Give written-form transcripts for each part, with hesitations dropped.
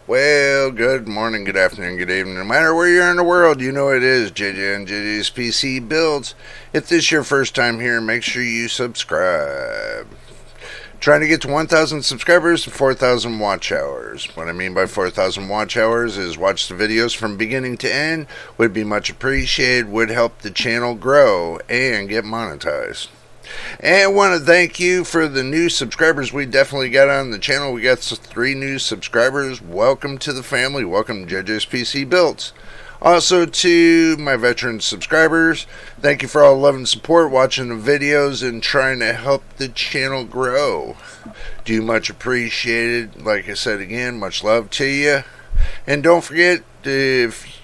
Well, good morning, good afternoon, good evening. No matter where you're in the world, you know it is JJ and JJ's PC Builds. If this is your first time here, make sure you subscribe. Trying to get to 1,000 subscribers and 4,000 watch hours. What I mean by 4,000 watch hours is watch the videos from beginning to end. Would be much appreciated, would help the channel grow and get monetized. And I want to thank you for the new subscribers we definitely got on the channel. We got 3 new subscribers. Welcome to the family. Welcome to JJ's PC Builds. Also to my veteran subscribers, thank you for all the love and support, watching the videos and trying to help the channel grow. Do much appreciated. Like I said again, much love to you. And don't forget, if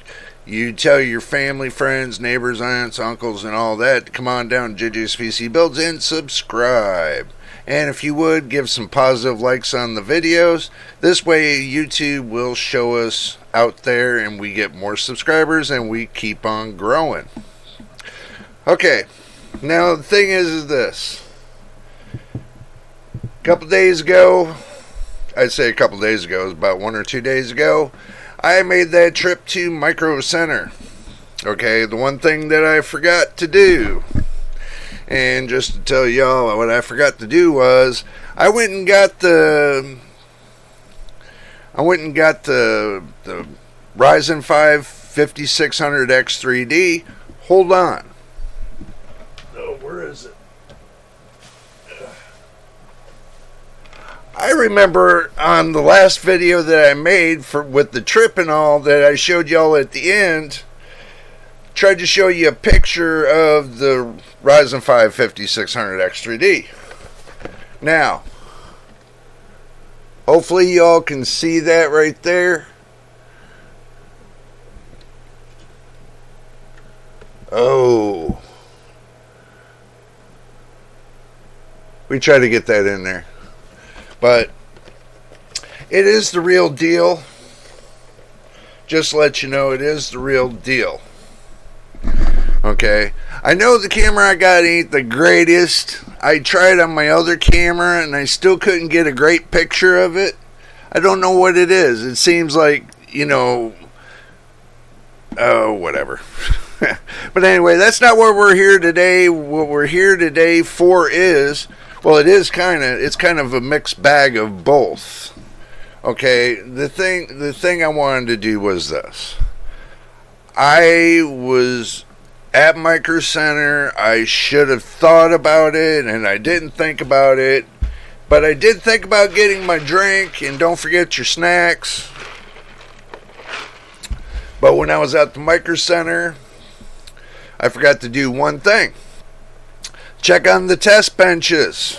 you tell your family, friends, neighbors, aunts, uncles, and all that to come on down to JJ's PC Builds and subscribe. And if you would, give some positive likes on the videos. This way YouTube will show us out there and we get more subscribers and we keep on growing. Okay, now the thing is this. A couple days ago, I'd say a couple days ago, it was about 1 or 2 days ago, I made that trip to Micro Center. Okay, the one thing that I forgot to do, and just to tell y'all what I forgot to do was, I went and got the Ryzen 5 5600X 3D. Hold on. Oh, where is it? I remember on the last video that I made with the trip and all that I showed y'all at the end, tried to show you a picture of the Ryzen 5 5600X 3D. Now, hopefully y'all can see that right there. Oh, we try to get that in there. But it is the real deal. Just to let you know, it is the real deal. Okay. I know the camera I got ain't the greatest. I tried on my other camera and I still couldn't get a great picture of it. I don't know what it is. It seems like, whatever. But anyway, that's not what we're here today. What we're here today for is, well, it's kind of a mixed bag of both. Okay, the thing I wanted to do was this. I was at Micro Center. I should have thought about it, and I didn't think about it. But I did think about getting my drink, and don't forget your snacks. But when I was at the Micro Center, I forgot to do one thing. Check on the test benches.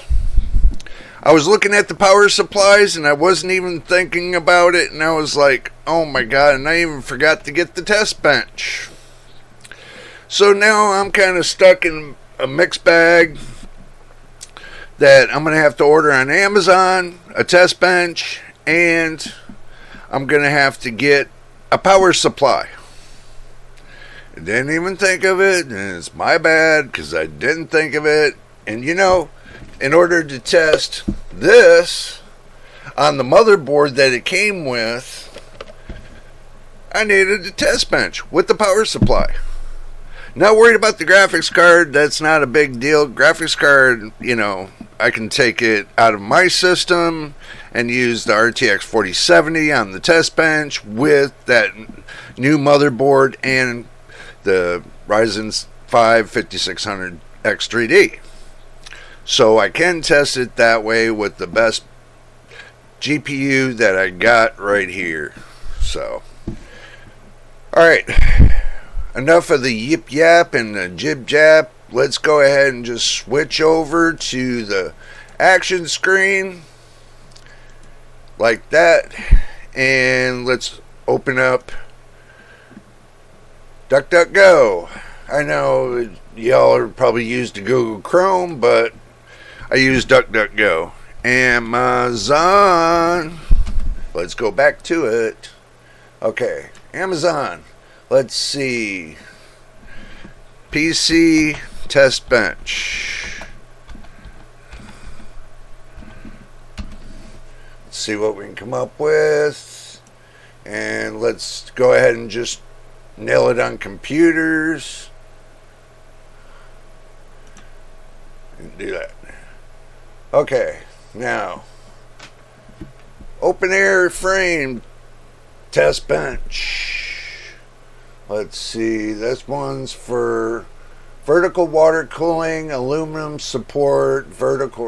I was looking at the power supplies and I wasn't even thinking about it, and I was like, oh my god, and I even forgot to get the test bench. So now I'm kind of stuck in a mixed bag that I'm going to have to order on Amazon, a test bench, and I'm going to have to get a power supply. I didn't even think of it, and it's my bad because I didn't think of it. And in order to test this on the motherboard that it came with, I needed a test bench with the power supply. Not worried about the graphics card. That's not a big deal. Graphics card, I can take it out of my system and use the RTX 4070 on the test bench with that new motherboard and the Ryzen 5 5600X 3D. So I can test it that way with the best GPU that I got right here. So, alright, enough of the yip yap and the jib jab. Let's go ahead and just switch over to the action screen like that, and let's open up DuckDuckGo. I know y'all are probably used to Google Chrome, but I use DuckDuckGo. Amazon. Let's go back to it. Okay, Amazon. Let's see. PC test bench. Let's see what we can come up with. And let's go ahead and just nail it on computers. And do that. Okay, now open air frame test bench. Let's see, this one's for vertical water cooling, aluminum support, vertical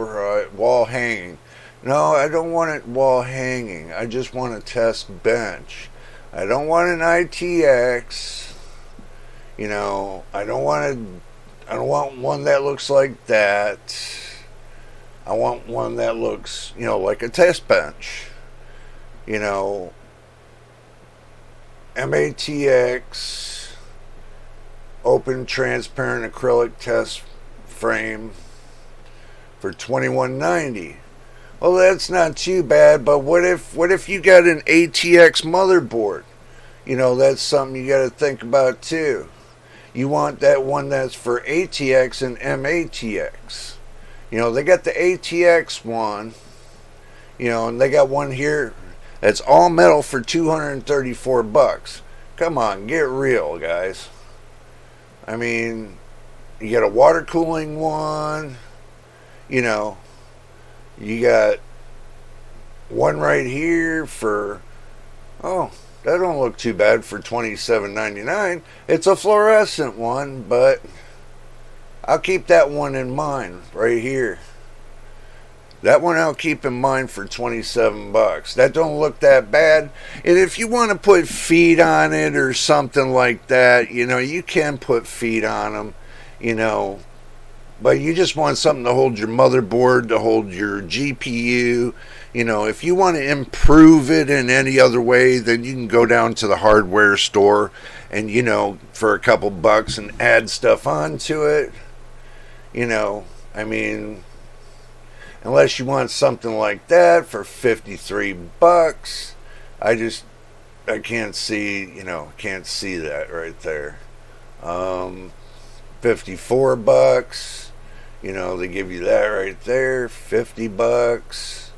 wall hanging. No, I don't want it wall hanging. I just want a test bench. I don't want an ITX. You know, I don't want one that looks like that. I want one that looks, you know, like a test bench. You know, MATX, open transparent acrylic test frame for $21.90. Well, that's not too bad, but what if you got an ATX motherboard? You know, that's something you got to think about too. You want that one that's for ATX and MATX. You know, they got the ATX one, you know, and they got one here that's all metal for $234. Come on, get real, guys. I mean, you got a water cooling one, you know, you got one right here for, oh, that don't look too bad for $27.99. It's a fluorescent one, but I'll keep that one in mind right here. That one I'll keep in mind for $27. That don't look that bad. And if you want to put feet on it or something like that, you know, you can put feet on them, you know. But you just want something to hold your motherboard, to hold your GPU. You know, if you want to improve it in any other way, then you can go down to the hardware store and, you know, for a couple bucks and add stuff onto it. You know, I mean, unless you want something like that for $53, I can't see, you know, can't see that right there. $54, you know, they give you that right there. $50,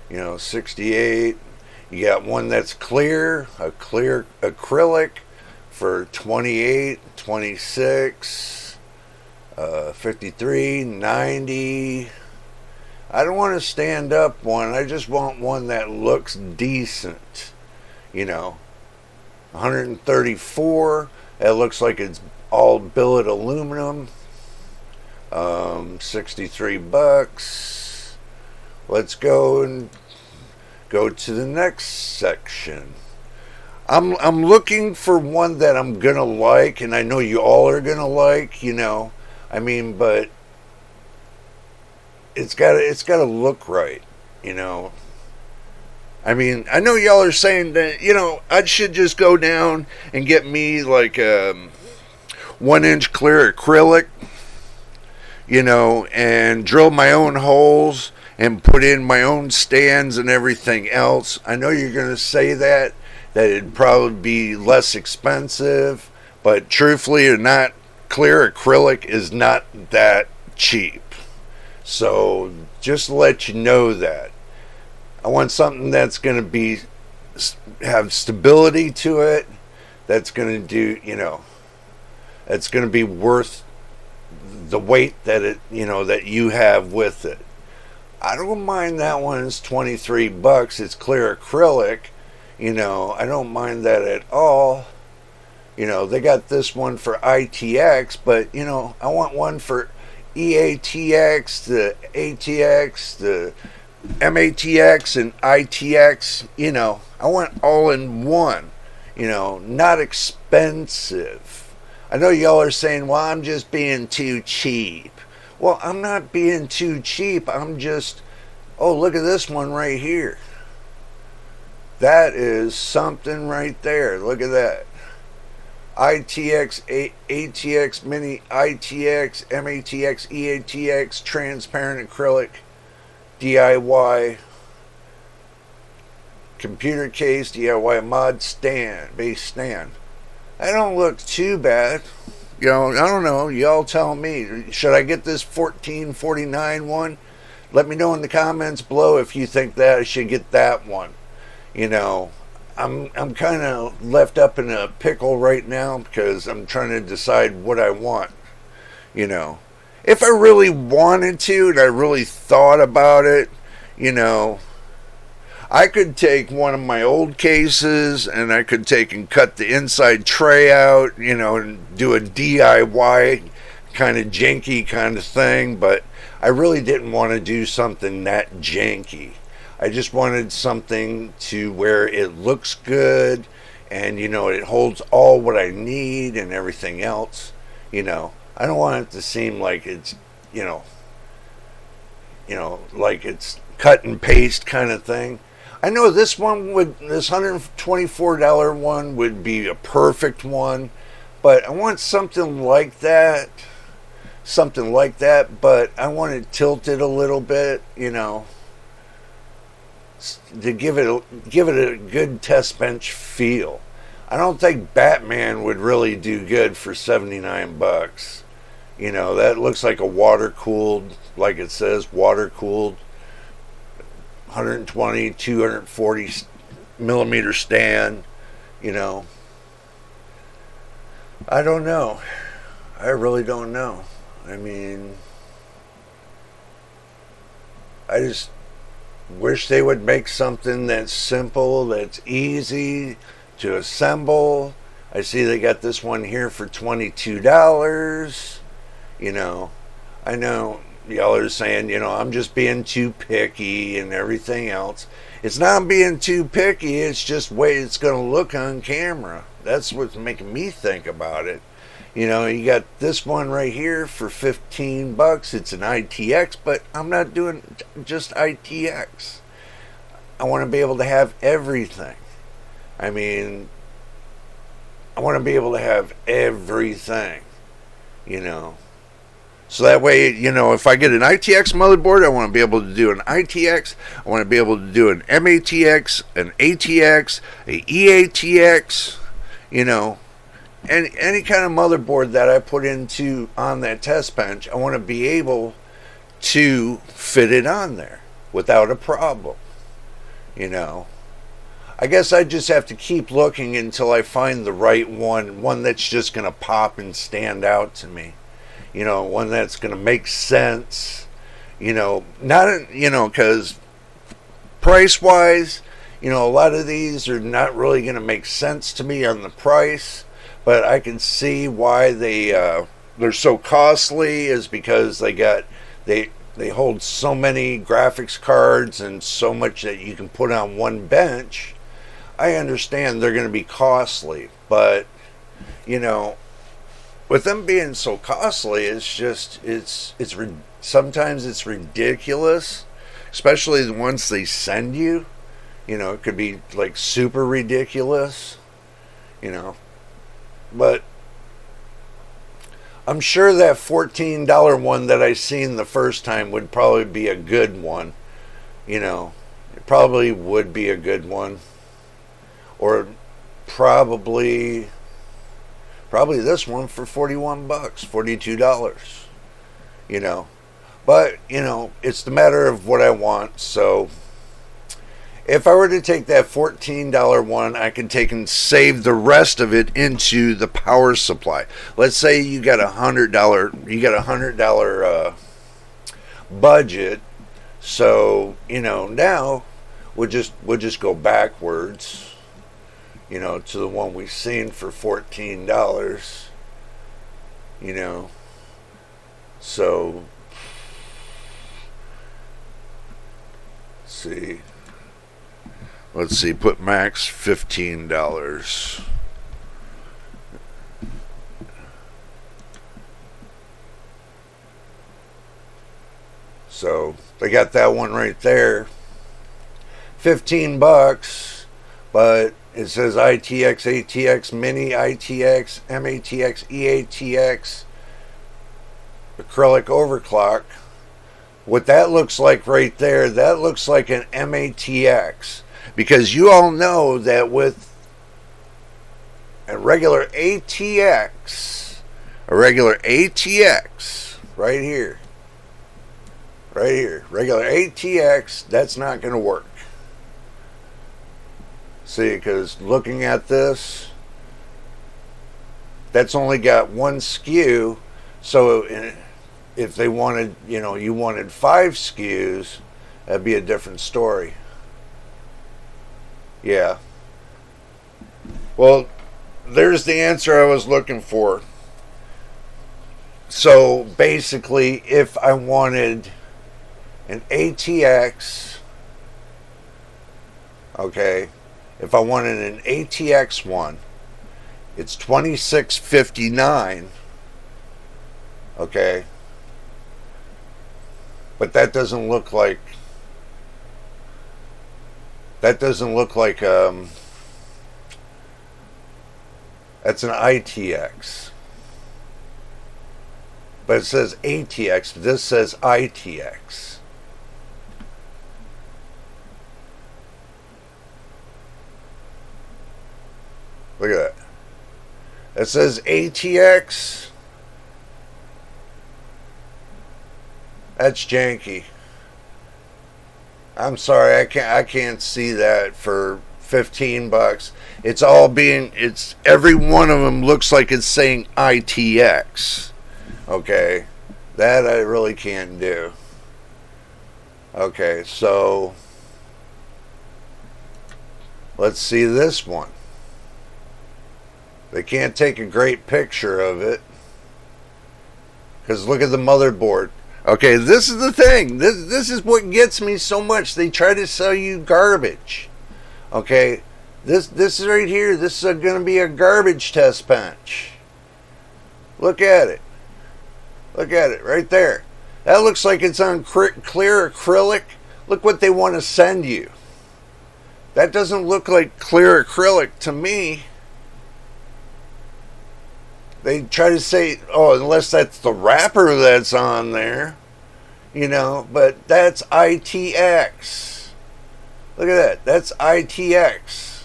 you know, 68. You got one that's clear, a clear acrylic for 28, 26, 53, 90. I don't want a stand up one. I just want one that looks decent. You know, 134. That looks like it's all billet aluminum. $63. Let's go and go to the next section. I'm looking for one that I'm gonna like, and I know you all are gonna like. You know, I mean, but it's gotta look right. You know. I mean, I know y'all are saying that, you know, I should just go down and get me like a 1-inch clear acrylic, you know, and drill my own holes and put in my own stands and everything else. I know you're going to say that it'd probably be less expensive, but truthfully or not, clear acrylic is not that cheap. So just to let you know that. I want something that's going to have stability to it, that's going to do, you know, that's going to be worth the weight that it, you know, that you have with it. I don't mind that one. It's $23. It's clear acrylic. You know, I don't mind that at all. You know, they got this one for ITX, but, you know, I want one for EATX, the ATX, the MATX and ITX, you know, I want all in one, you know, not expensive. I know y'all are saying, well, I'm just being too cheap. Well, I'm not being too cheap. I'm just, oh, look at this one right here. That is something right there. Look at that. ITX, ATX, mini ITX, MATX, EATX, transparent acrylic. DIY computer case, DIY mod stand, base stand. That don't look too bad. You know, I don't know. Y'all tell me. Should I get this 1449 one? Let me know in the comments below if you think that I should get that one. You know, I'm kind of left up in a pickle right now because I'm trying to decide what I want. You know, if I really wanted to and I really thought about it, you know, I could take one of my old cases and I could take and cut the inside tray out, you know, and do a DIY kind of janky kind of thing, but I really didn't want to do something that janky. I just wanted something to where it looks good and, you know, it holds all what I need and everything else. You know, I don't want it to seem like it's, like it's cut and paste kind of thing. I know this $124 one would be a perfect one, but I want something like that, but I want it tilted a little bit, you know, to give it a good test bench feel. I don't think Batman would really do good for $79. You know, that looks like a water cooled, like it says, water cooled 120, 240 millimeter stand, you know. I don't know. I really don't know. I mean, I just wish they would make something that's simple, that's easy to assemble. I see they got this one here for $22. You know, I know y'all are saying, you know, I'm just being too picky and everything else. It's not being too picky, it's just the way it's going to look on camera. That's what's making me think about it. You know, you got this one right here for $15. It's an ITX, but I'm not doing just ITX. I want to be able to have everything. I mean, I want to be able to have everything, you know. So that way, you know, if I get an ITX motherboard, I want to be able to do an ITX. I want to be able to do an MATX, an ATX, a EATX, you know. Any kind of motherboard that I put into on that test bench, I want to be able to fit it on there without a problem, you know. I guess I just have to keep looking until I find the right one that's just going to pop and stand out to me. You know, one that's going to make sense, you know, not, you know, because price-wise, you know, a lot of these are not really going to make sense to me on the price, but I can see why they're so costly is because they hold so many graphics cards and so much that you can put on one bench. I understand they're going to be costly, but, you know, with them being so costly, it's just sometimes it's ridiculous, especially the ones they send you. You know, it could be like super ridiculous, you know. But I'm sure that $14 one that I seen the first time would probably be a good one. You know, it probably would be a good one. Or probably this one for $41, $42, you know. But, you know, it's the matter of what I want. So if I were to take that $14 one, I can take and save the rest of it into the power supply. Let's say you got $100 budget. So, you know, now we'll just go backwards, you know, to the one we've seen for $14, you know. So, let's see, put max $15. So, they got that one right there. $15, but it says ITX, ATX, Mini, ITX, MATX, EATX, acrylic overclock. What that looks like right there, that looks like an MATX. Because you all know that with a regular ATX, right here, regular ATX, that's not going to work. See, because looking at this, that's only got one SKU. So if they wanted, you wanted 5 SKUs, that'd be a different story. Yeah. Well, there's the answer I was looking for. So basically, if I wanted an ATX, okay, if I wanted an ATX one, it's $26.59, okay, but that doesn't look like that's an ITX, but it says ATX. This says ITX. Look at that. It says ATX. That's janky. I'm sorry, I can't see that for $15. It's every one of them looks like it's saying ITX. Okay, that I really can't do. Okay, so let's see this one. They can't take a great picture of it because look at the motherboard. Okay, this is the thing. This is what gets me so much. They try to sell you garbage. Okay, this is right here. This is going to be a garbage test bench. Look at it. Look at it right there. That looks like it's on clear acrylic. Look what they want to send you. That doesn't look like clear acrylic to me. They try to say, oh, unless that's the wrapper that's on there, but that's ITX. Look at that. That's ITX.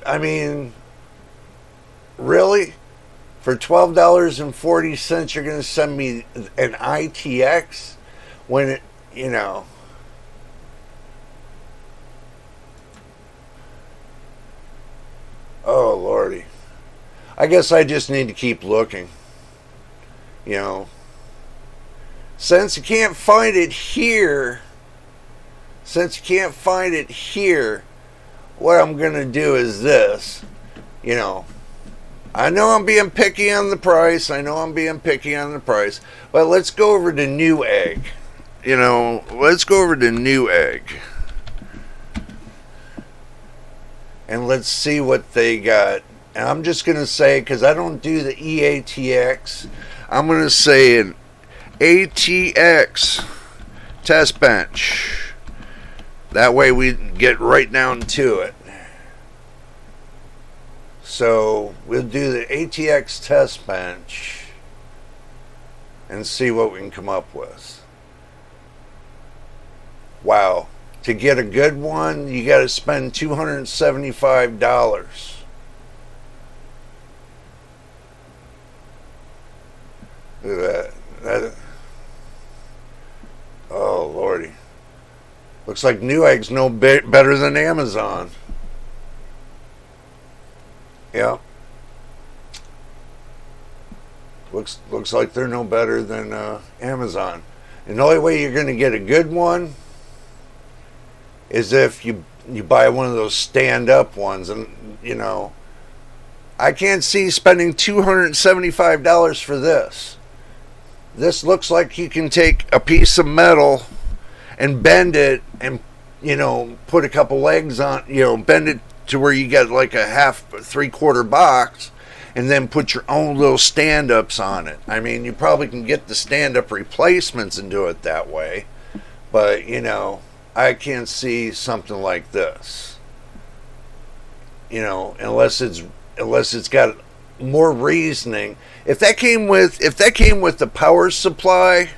I mean, really? For $12.40, you're going to send me an ITX when it, oh, Lordy. I guess I just need to keep looking. Since you can't find it here, what I'm going to do is this. I know I'm being picky on the price. But let's go over to Newegg. Let's go over to Newegg. And let's see what they got. And I'm just going to say, because I don't do the EATX, I'm going to say an ATX test bench. That way we get right down to it. So we'll do the ATX test bench and see what we can come up with. Wow. To get a good one, you got to spend $275. Look at that. Oh, Lordy. Looks like Newegg's no better than Amazon. Yeah. Looks like they're no better than Amazon. And the only way you're going to get a good one is if you buy one of those stand-up ones. And, I can't see spending $275 for this. This looks like you can take a piece of metal and bend it and, put a couple legs on, bend it to where you get like a half, 3/4 box and then put your own little stand-ups on it. I mean, you probably can get the stand-up replacements and do it that way. But, I can't see something like this. Unless it's got more reasoning. If that came with the power supply,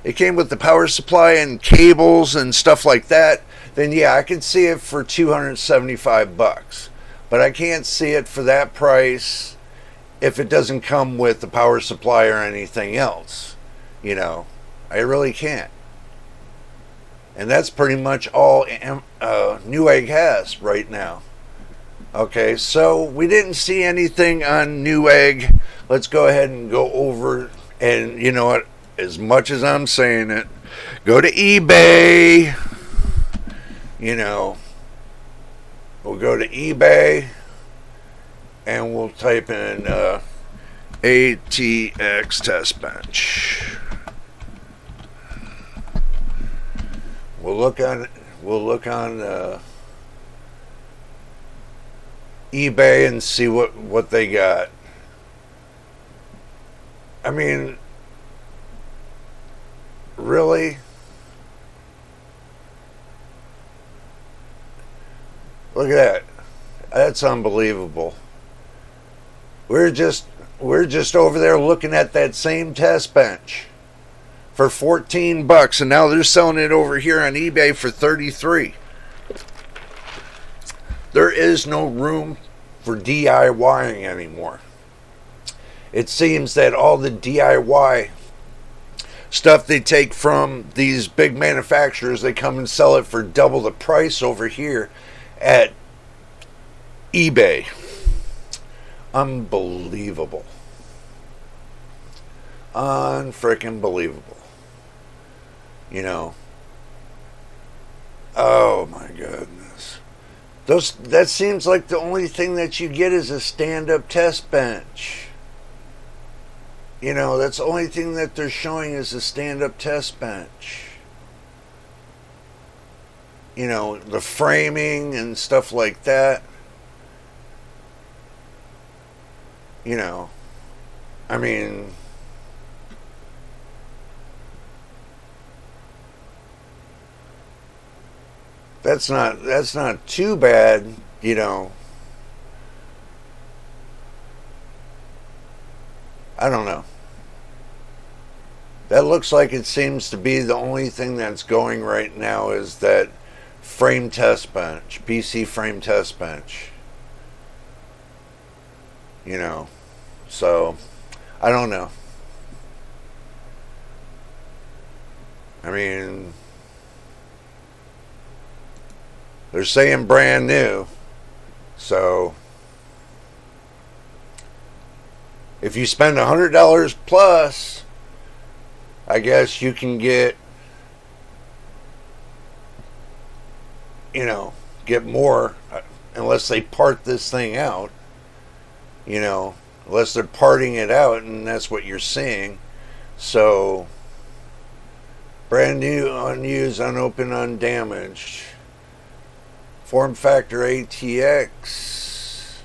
and cables and stuff like that, then yeah, I could see it for $275. But I can't see it for that price if it doesn't come with the power supply or anything else. I really can't. And that's pretty much all Newegg has right now. Okay, so we didn't see anything on Newegg. Let's go ahead and go over, and you know what, as much as I'm saying it, go to eBay. You know, we'll go to eBay and we'll type in ATX test bench. We'll look on eBay and see what they got. I mean, really? Look at that. That's unbelievable. We're just over there looking at that same test bench for $14, and now they're selling it over here on eBay for $33. There is no room for DIYing anymore. It seems that all the DIY stuff they take from these big manufacturers, they come and sell it for double the price over here at eBay. Unbelievable. Unfreaking believable. You know. Oh my goodness. That seems like the only thing that you get is a stand-up test bench. You know, that's the only thing that they're showing is a stand-up test bench. You know, the framing and stuff like that. You know, I mean, that's not too bad, you know. I don't know. That looks like it seems to be the only thing that's going right now is that frame test bench, PC frame test bench. You know, so I don't know. I mean, they're saying brand new, so if you spend $100 plus, I guess you can get, you know, get more, unless they part this thing out. You know, unless they're parting it out, and that's what you're seeing. So, brand new, unused, unopened, undamaged. Form factor ATX.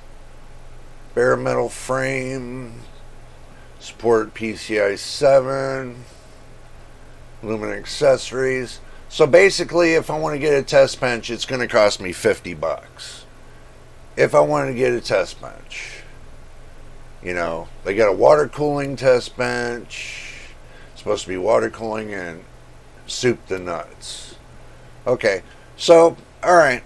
Bare metal frame. Support PCI 7. Lumen accessories. So basically, if I want to get a test bench, it's going to cost me $50. If I want to get a test bench. You know, they got a water cooling test bench. It's supposed to be water cooling and soup to nuts. Okay, so, alright.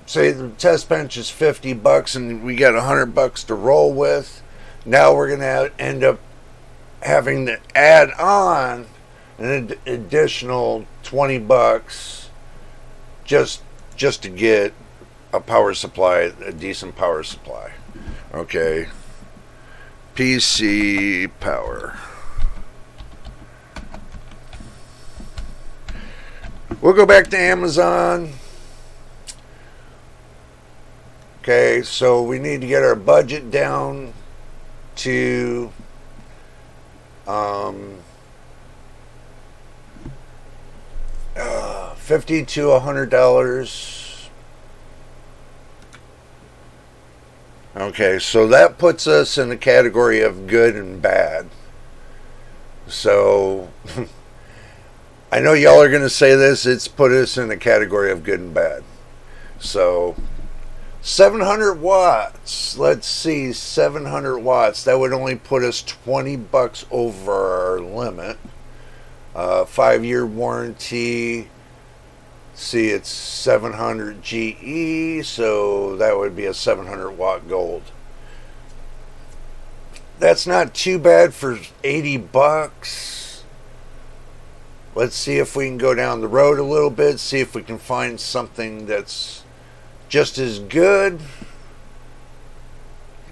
Say the test bench is $50 and we got $100 to roll with. Now we're going to end up having to add on an additional $20 just to get a power supply, a decent power supply. Okay. PC power. We'll go back to Amazon. Okay, so we need to get our budget down to $50 to $100. Okay, so that puts us in the category of good and bad. So, I know y'all are going to say this, it's put us in the category of good and bad. So, 700 watts. Let's see, 700 watts. That would only put us $20 over our limit. 5-year warranty. See, it's 700 GE, so that would be a 700 watt gold. That's not too bad for $80. let's see if we can go down the road a little bit, see if we can find something that's just as good.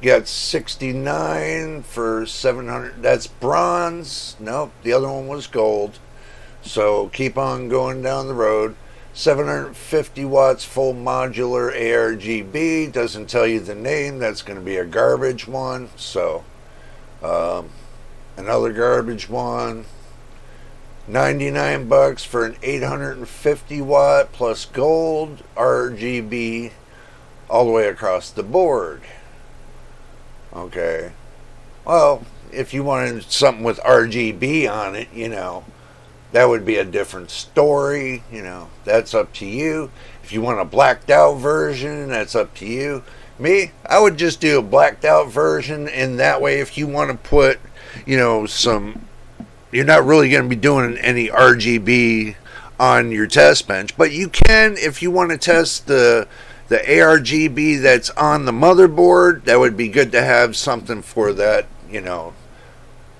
You got 69 for 700. That's bronze. Nope, the other one was gold. So keep on going down the road. 750 watts full modular ARGB. Doesn't tell you the name. That's going to be a garbage one. So another garbage one. $99 for an 850 watt plus gold RGB all the way across the board. Okay. Well, if you wanted something with RGB on it, that would be a different story. That's up to you. If you want a blacked out version, that's up to you. Me, I would just do a blacked out version, and that way if you want to put, some, you're not really going to be doing any RGB on your test bench, but you can, if you want to test the ARGB that's on the motherboard, that would be good to have something for that,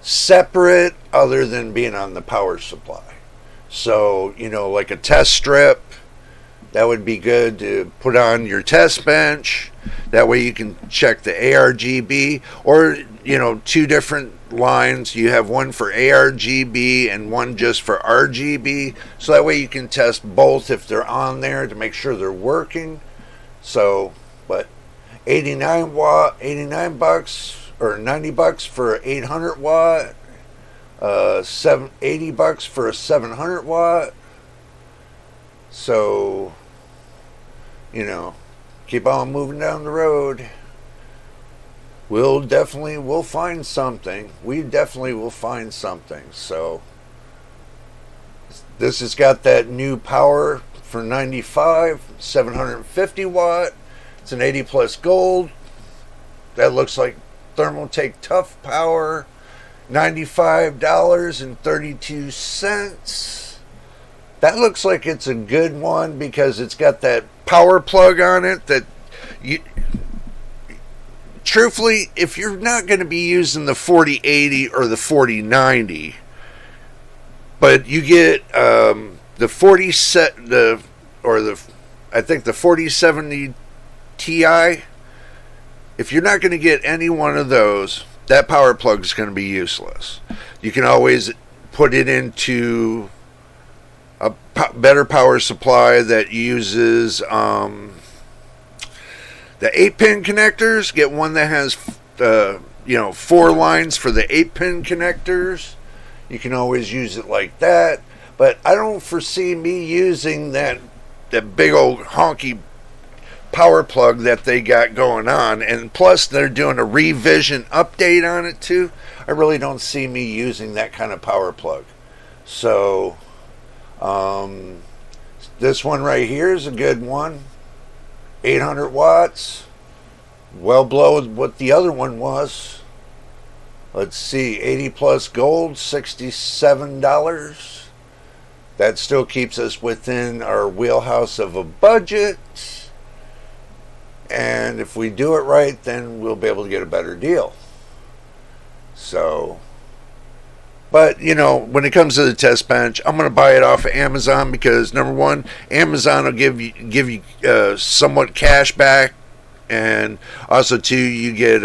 separate other than being on the power supply. So, like a test strip, that would be good to put on your test bench. That way you can check the ARGB, or, two different lines. You have one for ARGB and one just for RGB. So that way you can test both if they're on there to make sure they're working. So, but 89 bucks or $90 for 800 watt, $80 for a 700 watt. So, keep on moving down the road. We'll find something. We definitely will find something. So, this has got that new power for 95, 750 watt. It's an 80 plus gold. That looks like Thermaltake Tough Power. $95.32. That looks like it's a good one because it's got that power plug on it that you, truthfully, if you're not going to be using the 4080 or the 4090, but you get the 4070 Ti, if you're not going to get any one of those, that power plug is going to be useless. You can always put it into a better power supply that uses the 8-pin connectors. Get one that has 4 lines for the 8-pin connectors. You can always use it like that. But I don't foresee me using that big old honky power plug that they got going on. And plus, they're doing a revision update on it too. I really don't see me using that kind of power plug. So, this one right here is a good one. 800 watts. Well below what the other one was. Let's see, 80 plus gold, $67. That still keeps us within our wheelhouse of a budget. And if we do it right, then we'll be able to get a better deal. So, but when it comes to the test bench, I'm going to buy it off of Amazon because number one, Amazon will give you somewhat cash back, and also too, you get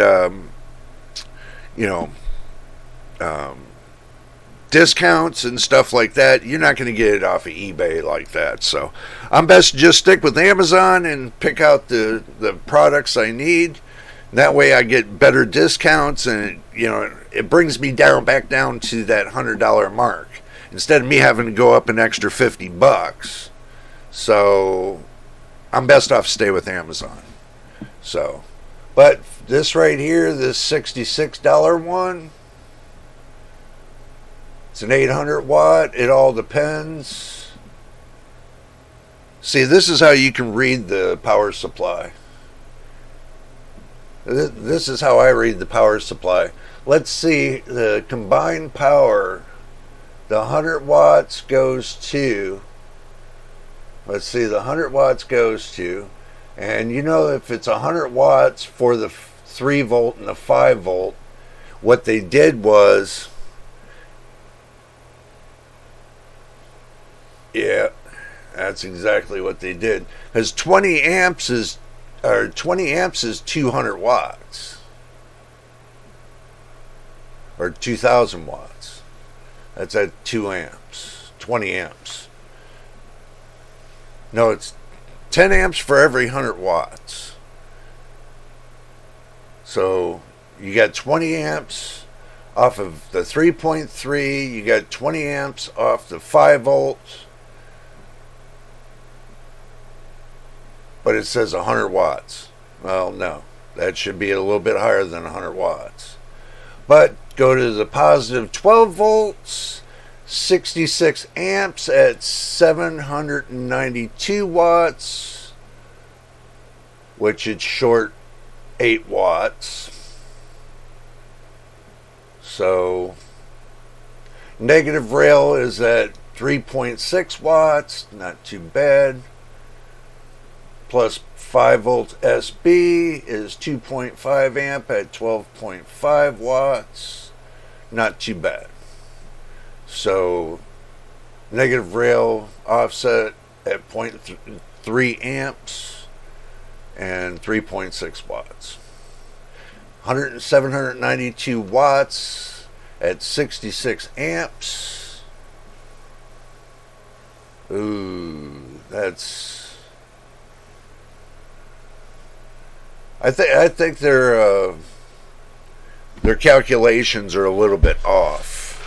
discounts and stuff like that. You're not going to get it off of eBay like that. So I'm best to just stick with Amazon and pick out the products I need. That way I get better discounts, and it brings me back down to that $100 mark instead of me having to go up an extra $50. So I'm best off stay with Amazon. So, but this right here, this $66 one, it's an 800 watt. It all depends. See, this is how you can read the power supply. This is how I read the power supply. Let's see, the combined power, the 100 watts goes to, let's see, the 100 watts goes to, and if it's 100 watts for the 3 volt and the 5 volt, what they did was, That's exactly what they did. Because 20 amps is 200 watts. Or 2,000 watts. That's at 2 amps. 20 amps. No, it's 10 amps for every 100 watts. So you got 20 amps off of the 3.3. You got 20 amps off the 5 volts. But it says 100 watts. Well, no. That should be a little bit higher than 100 watts. But go to the positive 12 volts, 66 amps at 792 watts, which is short 8 watts. So, negative rail is at 3.6 watts, not too bad. Plus 5 volts SB is 2.5 amp at 12.5 watts. Not too bad. So, negative rail offset at 0.3 amps and 3.6 watts. 792 watts at 66 amps. Ooh, that's... I think their calculations are a little bit off.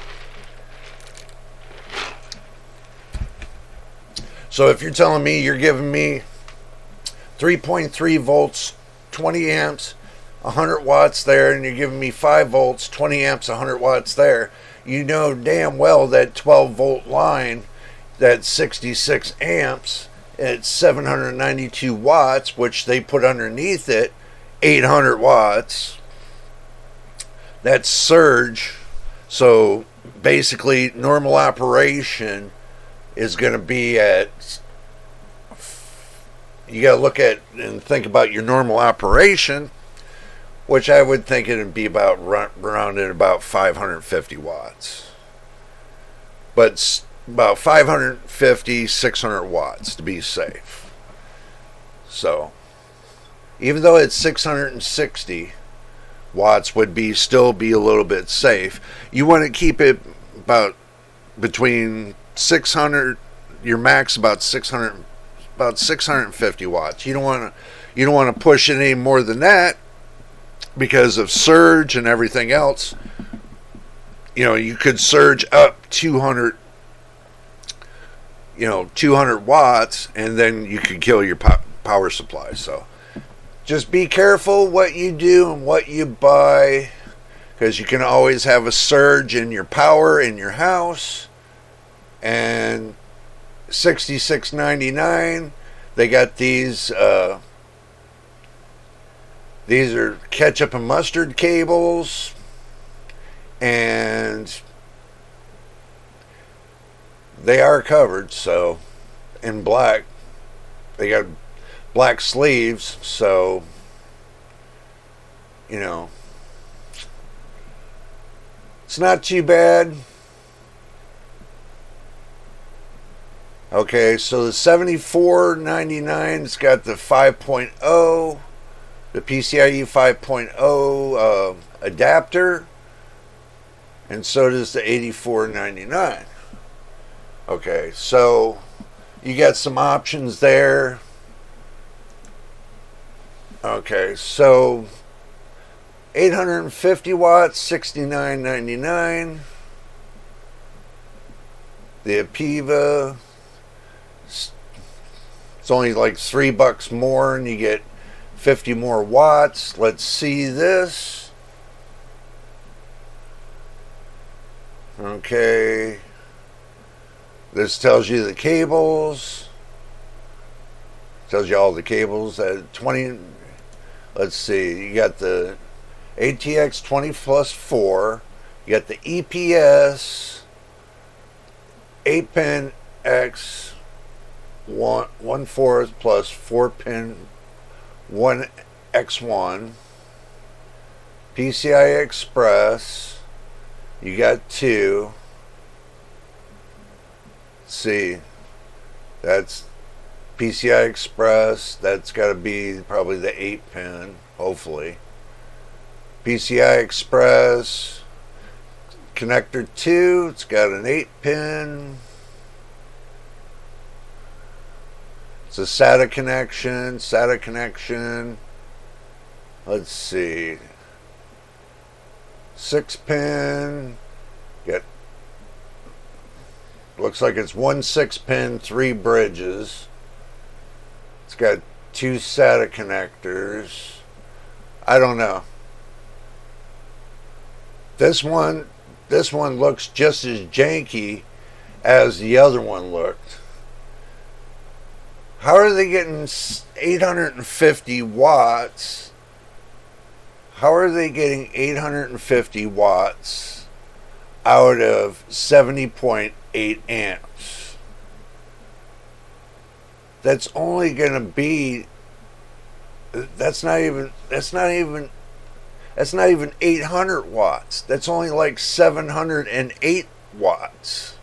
So if you're telling me you're giving me 3.3 volts, 20 amps, 100 watts there, and you're giving me 5 volts, 20 amps, 100 watts there, you know damn well that 12 volt line, that 66 amps at 792 watts, which they put underneath it 800 watts. That's surge. So basically normal operation is going to be at, you got to look at and think about your normal operation, which I would think it would be about around at about 550 watts. But about 550, 600 watts to be safe. So even though it's 660 watts would still be a little bit safe, you want to keep it about between 600, your max about 650 watts. You don't want to push it any more than that because of surge and everything else. You know, you could surge up 200 watts, and then you could kill your power supply. So just be careful what you do and what you buy, because you can always have a surge in your power in your house. And $66.99, they got these are ketchup and mustard cables, and they are covered, so in black. They got black sleeves, so you know it's not too bad. Okay, so the $74.99, it's got the 5.0, the PCIe 5.0 adapter, and so does the $84.99. Okay, so you got some options there. Okay, so 850 watts, $69.99. The Apiva, it's only like $3 more, and you get 50 more watts. Let's see this. Okay. This tells you the cables. Tells you all the cables at 20. Let's see. You got the ATX 20 plus 4. You got the EPS 8-pin X 1/4 plus 4-pin 1X1. PCI Express. You got 2. Let's see. That's PCI Express. That's got to be probably the 8-pin, hopefully. PCI Express. Connector 2. It's got an 8-pin. It's a SATA connection. SATA connection. Let's see. 6-pin. Looks like it's 1 6-pin, 3 bridges. It's got 2 SATA connectors. I don't know. This one looks just as janky as the other one looked. How are they getting 850 watts? How are they getting 850 watts out of 70.8 amps? That's only going to be, that's not even 800 watts. That's only like 708 watts.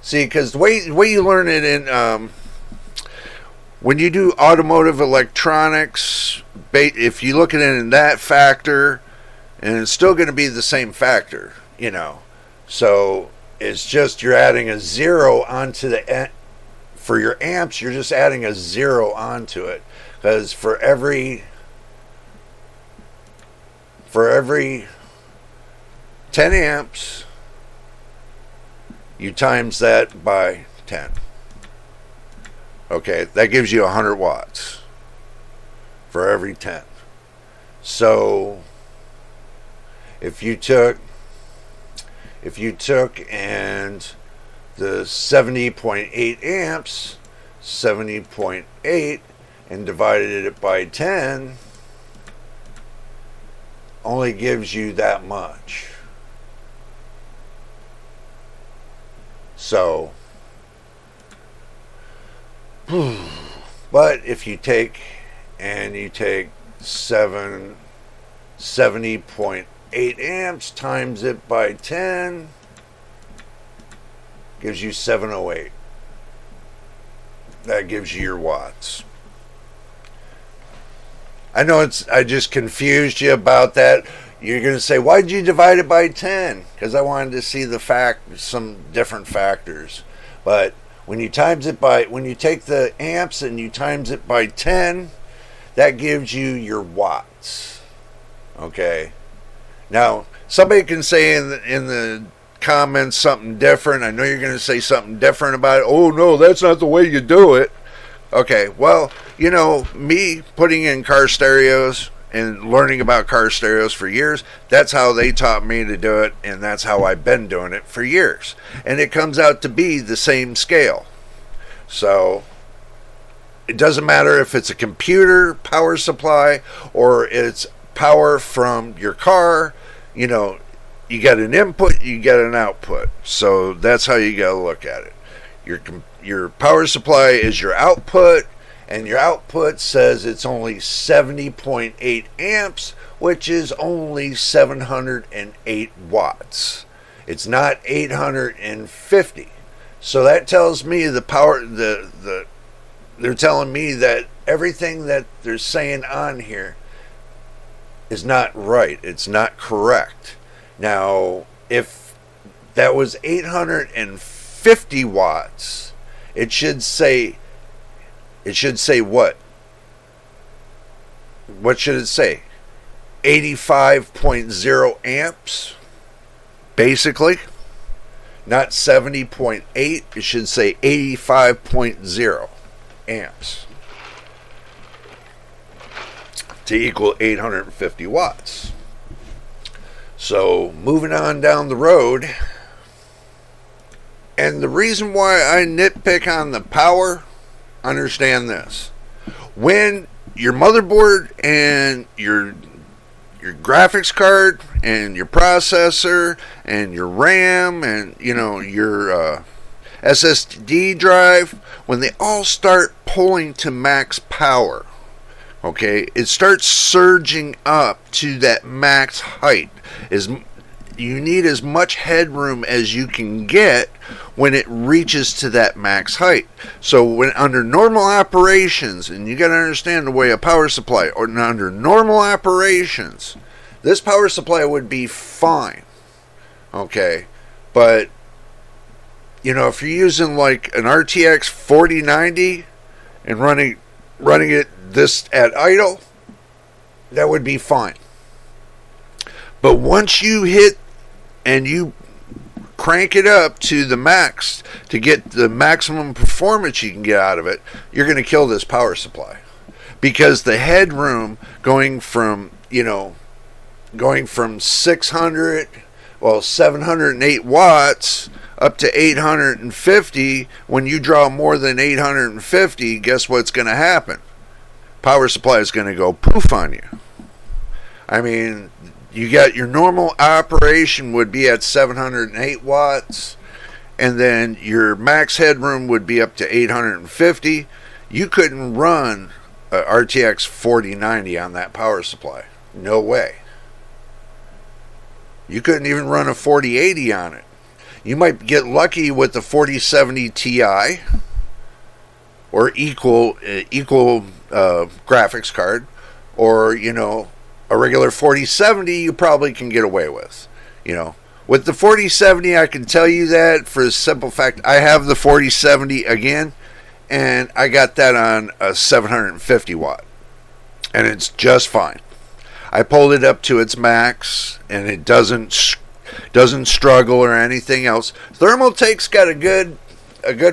See, because the way you learn it in, when you do automotive electronics, if you look at it in that factor, and it's still going to be the same factor, So it's just you're adding a 0 onto the, for your amps, you're just adding a 0 onto it. Because for every 10 amps, you times that by 10. Okay, that gives you 100 watts for every 10. So if you took and the 70.8 amps, 70.8, and divided it by 10, only gives you that much. So, but if you take 70.8 amps times it by 10, gives you 708. That gives you your watts. I know I just confused you about that. You're going to say, why did you divide it by 10? Because I wanted to see some different factors. But when you take the amps and you times it by 10, that gives you your watts. Okay. Now, somebody can say in the comments something different. I know you're going to say something different about it. Oh, no, that's not the way you do it. Okay, well, me putting in car stereos and learning about car stereos for years, that's how they taught me to do it, and that's how I've been doing it for years. And it comes out to be the same scale. So it doesn't matter if it's a computer power supply or it's power from your car. You got an input, you got an output. So that's how you got to look at it. Your power supply is your output, and your output says it's only 70.8 amps, which is only 708 watts. It's not 850. So that tells me the power, they're telling me that everything that they're saying on here is not right. It's not correct. Now, if that was 850 watts, it should say what? What should it say? 85.0 amps, basically. Not 70.8. It should say 85.0 amps to equal 850 watts. So, moving on down the road. And the reason why I nitpick on the power, understand this. When your motherboard and your graphics card and your processor and your RAM and your SSD drive, when they all start pulling to max power, okay, it starts surging up to that max height. You need as much headroom as you can get when it reaches to that max height. So when under normal operations, and you got to understand the way a power supply, or under normal operations, this power supply would be fine. Okay, but if you're using like an RTX 4090 and running it this at idle, that would be fine. But once you hit and you crank it up to the max to get the maximum performance you can get out of it, you're going to kill this power supply, because the headroom going from 708 watts up to 850, when you draw more than 850, guess what's going to happen? Power supply is going to go poof on you. I mean, you got your normal operation would be at 708 watts, and then your max headroom would be up to 850. You couldn't run a RTX 4090 on that power supply. No way. You couldn't even run a 4080 on it. You might get lucky with the 4070 Ti or equal graphics card, or a regular 4070 you probably can get away with. With the 4070, I can tell you that for the simple fact I have the 4070 again, and I got that on a 750 watt, and it's just fine. I pulled it up to its max, and it doesn't struggle or anything else. Thermaltake's got a good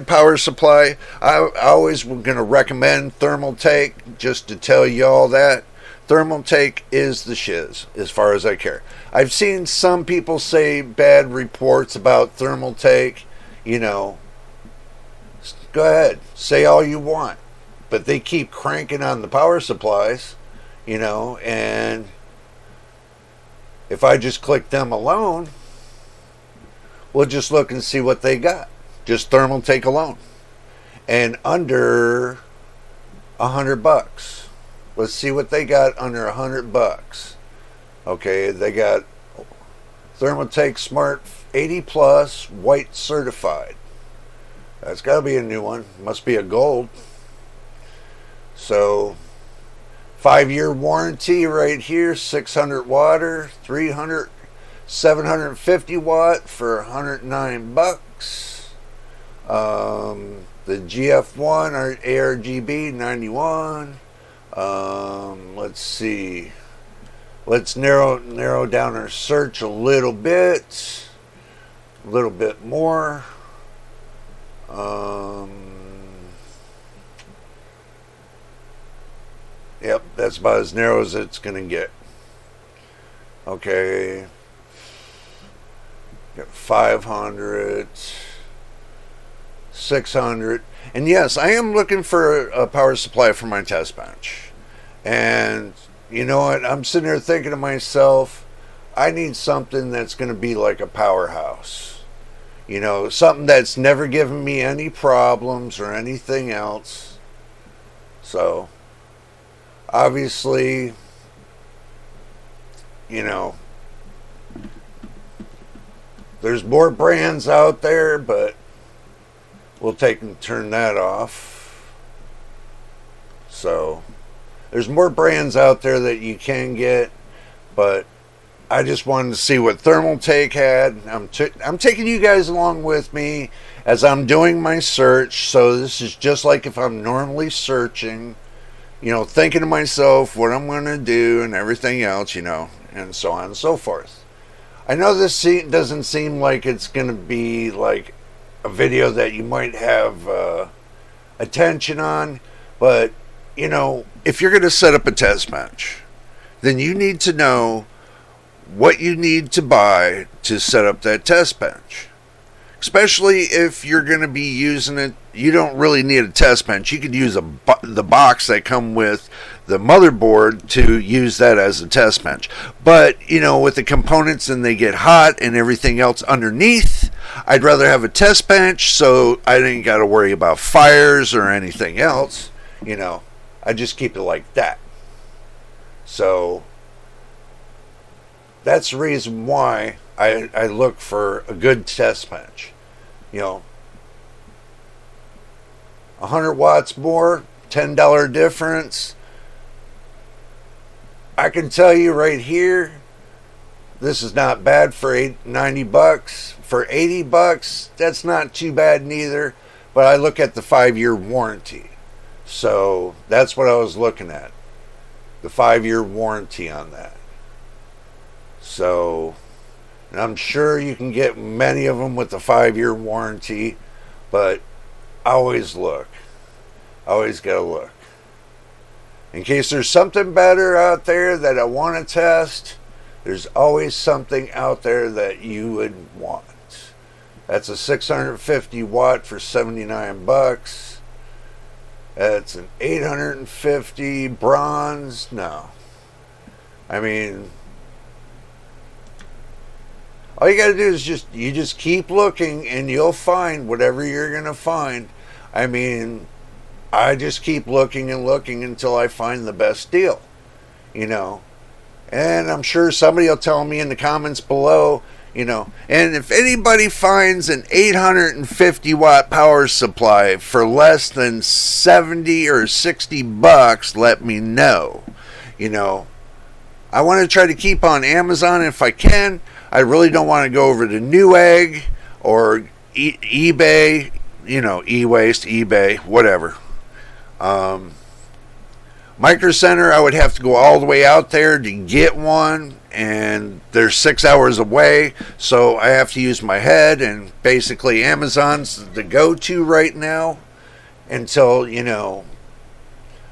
power supply. I always was going to recommend Thermaltake, just to tell you all that. Thermaltake is the shiz, as far as I care. I've seen some people say bad reports about Thermaltake. Go ahead, say all you want. But they keep cranking on the power supplies, and if I just click them alone, we'll just look and see what they got. Just Thermaltake alone. And under $100. Let's see what they got under $100. Okay, they got Thermaltake Smart 80 Plus White Certified. That's got to be a new one. Must be a gold. So 5-year warranty right here, 600 watt, 750 watt for $109. The GF1 or ARGB 91. Let's see. Let's narrow down our search a little bit more. Yep, that's about as narrow as it's going to get. Okay. Got 500, 600. And yes, I am looking for a power supply for my test bench. And you know what? I'm sitting there thinking to myself, I need something that's going to be like a powerhouse. Something that's never given me any problems or anything else. So obviously, there's more brands out there, but we'll take and turn that off. So there's more brands out there that you can get, but I just wanted to see what Thermaltake had. I'm taking you guys along with me as I'm doing my search. So this is just like if I'm normally searching, thinking to myself what I'm going to do and everything else, and so on and so forth. I know this doesn't seem like it's going to be like a video that you might have attention on, but if you're going to set up a test bench, then you need to know what you need to buy to set up that test bench. Especially if you're going to be using it, you don't really need a test bench. You could use the box that come with the motherboard to use that as a test bench. But, with the components and they get hot and everything else underneath, I'd rather have a test bench so I didn't got to worry about fires or anything else. I just keep it like that. So that's the reason why I look for a good test bench. You know, 100 watts more, $10 difference. I can tell you right here, this is not bad for $90. For $80, that's not too bad neither. But I look at the 5-year warranty. So that's what I was looking at. The 5-year warranty on that. So, and I'm sure you can get many of them with the 5-year warranty, but I always look. I always gotta look. In case there's something better out there that I want to test, there's always something out there that you would want. That's a 650 watt for $79. That's an 850 bronze. No. I mean, all you got to do is just keep looking and you'll find whatever you're going to find. I mean, I just keep looking and looking until I find the best deal, you know. And I'm sure somebody will tell me in the comments below, you know. And if anybody finds an 850 watt power supply for less than 70 or 60 bucks, let me know. You know, I want to try to keep on Amazon if I can. I really don't want to go over to Newegg or eBay, you know, e-waste, eBay, whatever. Micro Center, I would have to go all the way out there to get one, and they're 6 hours away, so I have to use my head, and basically Amazon's the go-to right now until, you know,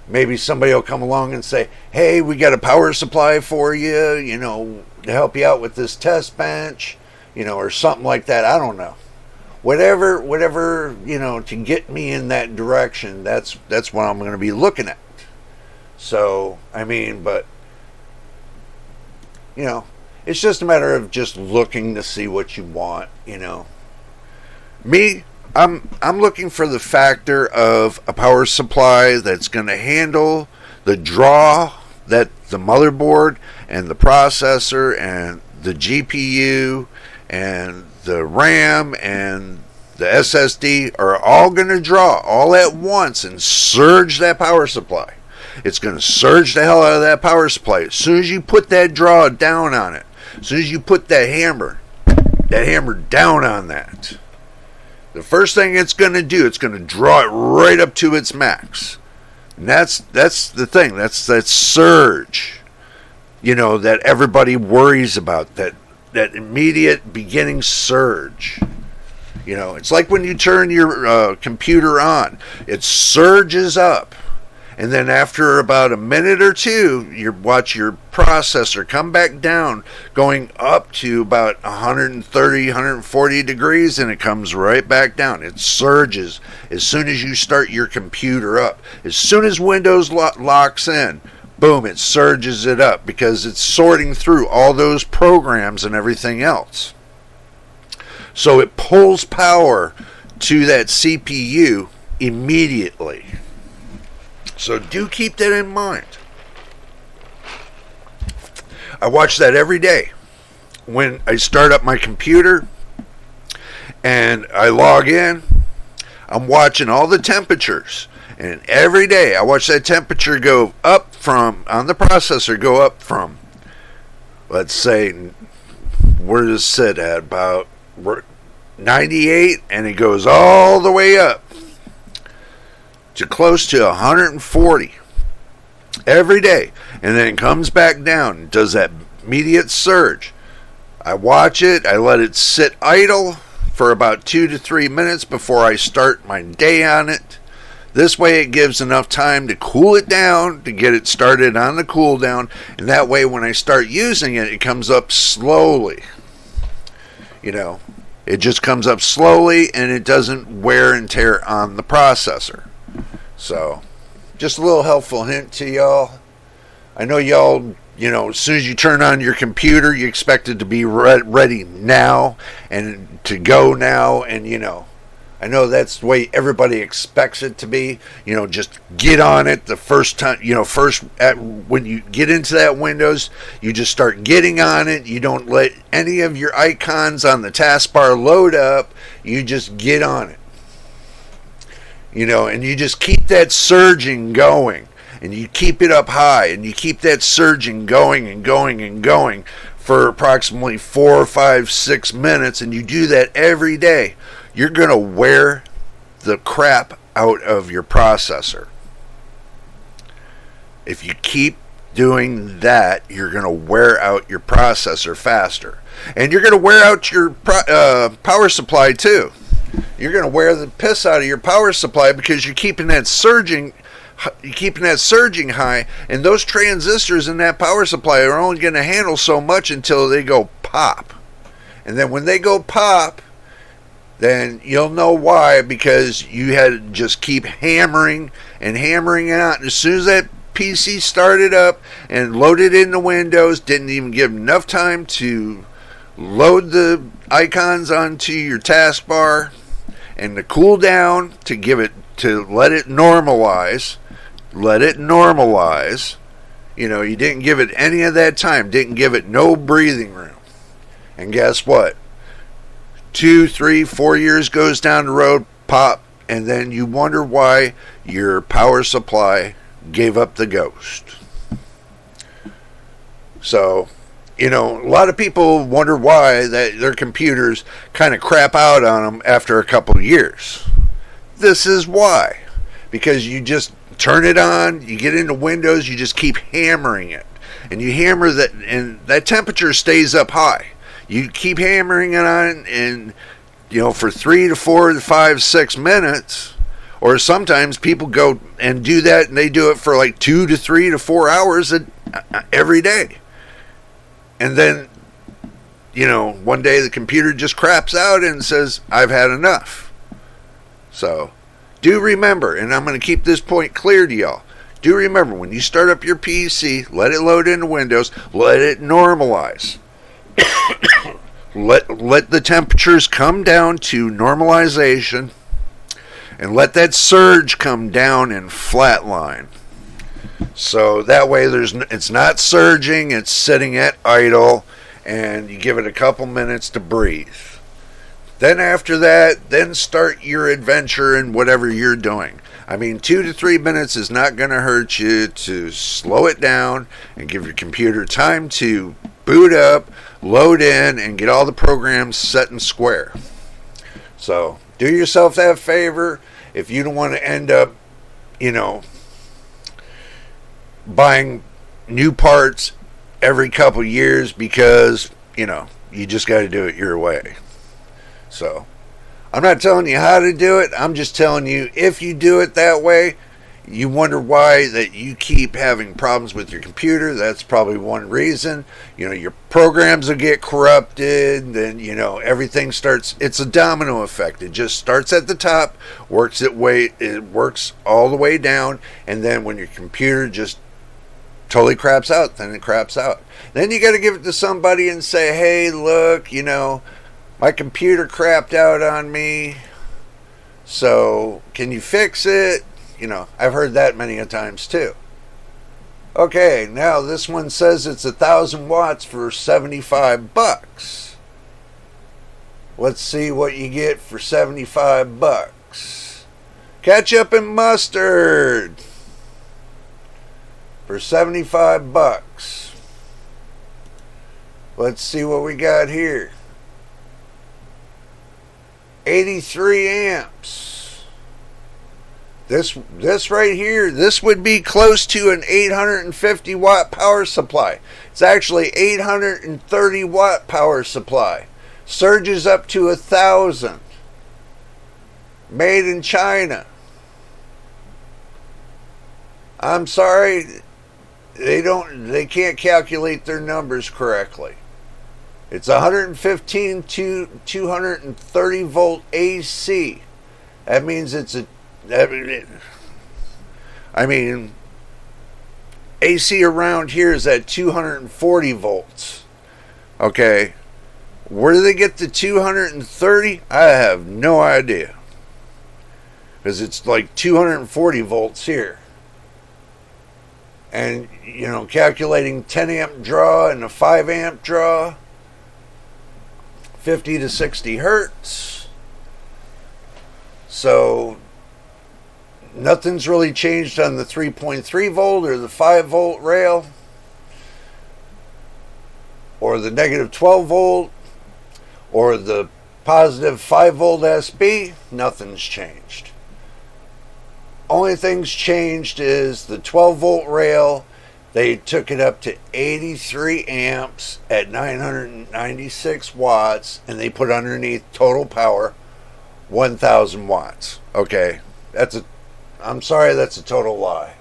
maybe somebody will come along and say, hey, we got a power supply for you, you know, to help you out with this test bench, you know, or something like that. I don't know. Whatever, you know, to get me in that direction, that's what I'm going to be looking at. So, I mean, but, you know, it's just a matter of just looking to see what you want, you know. Me, I'm looking for the factor of a power supply that's going to handle the draw that the motherboard and the processor and the GPU and the RAM and the SSD are all going to draw all at once and surge that power supply. It's going to surge the hell out of that power supply. As soon as you put that draw down on it, as soon as you put that hammer down on that, the first thing it's going to do, it's going to draw it right up to its max. And that's the thing. That's that surge, you know, that everybody worries about, that immediate beginning surge. You know, it's like when you turn your computer on. It surges up. And then after about a minute or two, you watch your processor come back down, going up to about 130, 140 degrees, and it comes right back down. It surges as soon as you start your computer up. As soon as Windows locks in, boom, it surges it up because it's sorting through all those programs and everything else. So it pulls power to that CPU immediately. So do keep that in mind. I watch that every day. When I start up my computer and I log in, I'm watching all the temperatures. And every day I watch that temperature go up from, on the processor, go up from, let's say, where does it sit at? About 98, and it goes all the way up to close to 140 every day, and then it comes back down and does that immediate surge. I watch it, I let it sit idle for about 2 to 3 minutes before I start my day on it. This way it gives enough time to cool it down, to get it started on the cool down, and that way when I start using it, it comes up slowly. You know, it just comes up slowly and it doesn't wear and tear on the processor. So, just a little helpful hint to y'all. I know y'all, you know, as soon as you turn on your computer, you expect it to be ready now and to go now. And, you know, I know that's the way everybody expects it to be. Just get on it the first time. When you get into that Windows, you just start getting on it. You don't let any of your icons on the taskbar load up. You just get on it. And you just keep that surging going. And you keep it up high. And you keep that surging going and going and going for approximately 4, 5, 6 minutes. And you do that every day. You're going to wear the crap out of your processor. If you keep doing that, you're going to wear out your processor faster. And you're going to wear out your power supply too. You're going to wear the piss out of your power supply because you're keeping that surging high, and those transistors in that power supply are only going to handle so much until they go pop. And then when they go pop, then you'll know why, because you had to just keep hammering and hammering out. And as soon as that PC started up and loaded into Windows, didn't even give enough time to load the icons onto your taskbar and to cool down, to let it normalize. You didn't give it any of that time, didn't give it no breathing room. And guess what? 2, 3, 4 years goes down the road, pop, and then you wonder why your power supply gave up the ghost. So, a lot of people wonder why that their computers kind of crap out on them after a couple of years. This is why. Because you just turn it on, you get into Windows, you just keep hammering it. And you hammer that, and that temperature stays up high. You keep hammering it on, and for 3 to 4 to 5, 6 minutes, or sometimes people go and do that, and they do it for like 2 to 3 to 4 hours every day. And then, one day the computer just craps out and says, I've had enough. So, do remember, and I'm going to keep this point clear to y'all. Do remember, when you start up your PC, let it load into Windows, let it normalize. Let the temperatures come down to normalization, and let that surge come down and flatline. So that way it's not surging, it's sitting at idle, and you give it a couple minutes to breathe. Then after that, then start your adventure in whatever you're doing. 2 to 3 minutes is not going to hurt you to slow it down and give your computer time to boot up, load in, and get all the programs set and square. So do yourself that favor. If you don't want to end up, buying new parts every couple years because, you just got to do it your way. So I'm not telling you how to do it. I'm just telling you, if you do it that way, you wonder why that you keep having problems with your computer. That's probably one reason. Your programs will get corrupted. Then, everything starts. It's a domino effect. It just starts at the top, it works all the way down. And then when your computer just totally craps out, then it craps out. Then you got to give it to somebody and say, hey, look, my computer crapped out on me. So can you fix it? I've heard that many a times too. Okay, now this one says it's 1,000 watts for $75. Let's see what you get for $75. Ketchup and mustard for $75. Let's see what we got here. 83 amps. This right here, this would be close to an 850 watt power supply. It's actually 830 watt power supply. Surges up to 1,000. Made in China. I'm sorry, they can't calculate their numbers correctly. It's 115 to 230 volt AC. That means AC around here is at 240 volts. Okay. Where do they get the 230? I have no idea. because it's like 240 volts here. And, you know, calculating 10 amp draw and a 5 amp draw, 50 to 60 hertz. So nothing's really changed on the 3.3 volt or the 5 volt rail or the negative 12 volt or the positive 5 volt SB. Nothing's changed. Only thing's changed is the 12 volt rail. They took it up to 83 amps at 996 watts, and they put underneath total power 1,000 watts. Okay, I'm sorry, that's a total lie.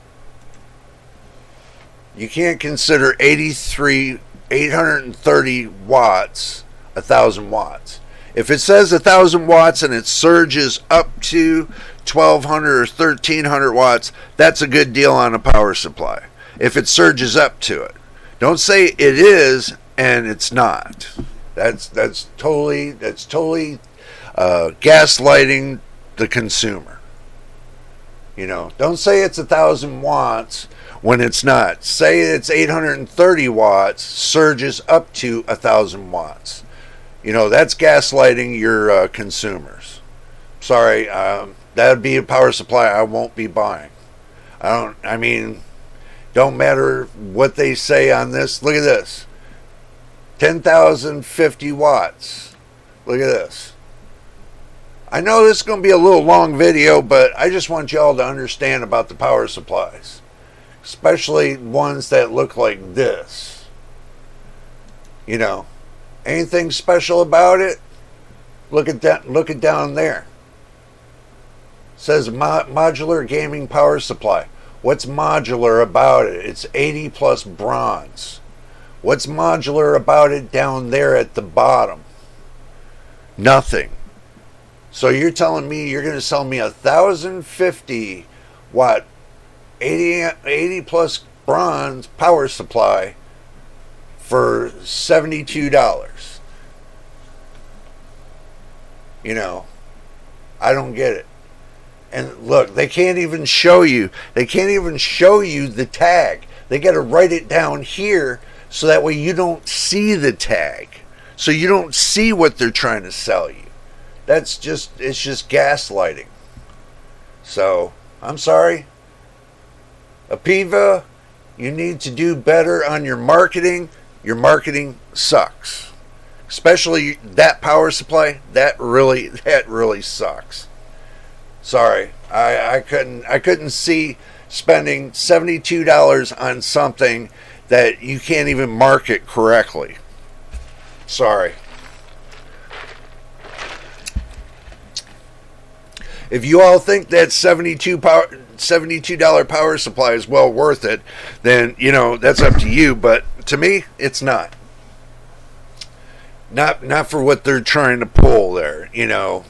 You can't consider 830 watts 1,000 watts. If it says 1,000 watts and it surges up to 1,200 or 1,300 watts, that's a good deal on a power supply. If it surges up to it, don't say it is and it's not. That's totally gaslighting the consumer. You know, don't say it's 1,000 watts when it's not. Say it's 830 watts, surges up to 1,000 watts. You know, that's gaslighting your consumers. Sorry, that'd be a power supply I won't be buying. Don't matter what they say on this. Look at this. 10,050 watts. Look at this. I know this is going to be a little long video, but I just want y'all to understand about the power supplies. Especially ones that look like this. You know, anything special about it? Look at that. Look at down there. It says modular gaming power supply. What's modular about it? It's 80 plus bronze. What's modular about it down there at the bottom? Nothing. So you're telling me you're going to sell me 1,050 watt 80 plus bronze power supply for $72? You know, I don't get it. And look, they can't even show you. They can't even show you the tag. They got to write it down here so that way you don't see the tag. So you don't see what they're trying to sell you. It's just gaslighting. So, I'm sorry. Apiva, you need to do better on your marketing. Your marketing sucks. Especially that power supply, that really sucks. Sorry, I couldn't see spending $72 on something that you can't even market correctly. Sorry. If you all think that $72 power supply is well worth it, then, you know, that's up to you. But to me, it's not. Not for what they're trying to pull there, you know.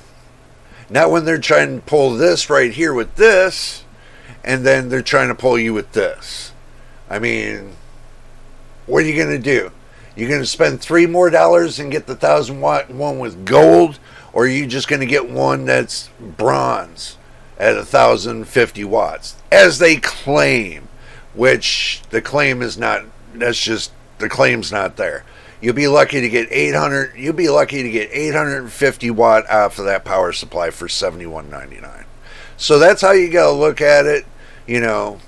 Not when they're trying to pull this right here with this, and then they're trying to pull you with this. I mean, what are you going to do? You're going to spend $3 more and get the 1,000 watt one with gold, or are you just going to get one that's bronze at 1,050 watts, as they claim, which the claim is not. That's just the claim's not there. You'll be lucky to get 800. You'll be lucky to get 850 watt off of that power supply for $71.99. So that's how you got to look at it. You know,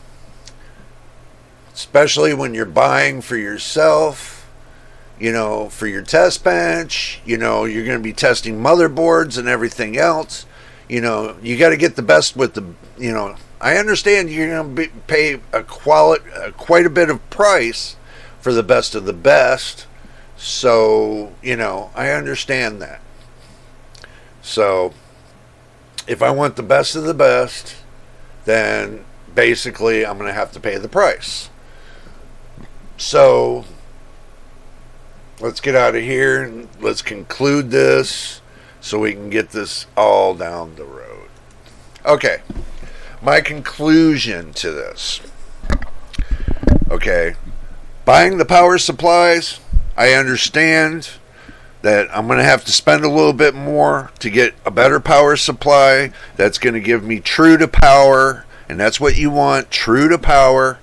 especially when you're buying for yourself. You know, for your test bench. You know, you're going to be testing motherboards and everything else. You know, you got to get the best with the. You know, I understand you're going to pay quite a bit of price for the best of the best. So, you know, I understand that. So, if I want the best of the best, then basically I'm going to have to pay the price. So, let's get out of here and let's conclude this so we can get this all down the road. Okay, my conclusion to this. Okay, buying the power supplies, I understand that I'm going to have to spend a little bit more to get a better power supply that's going to give me true to power, and that's what you want, true to power.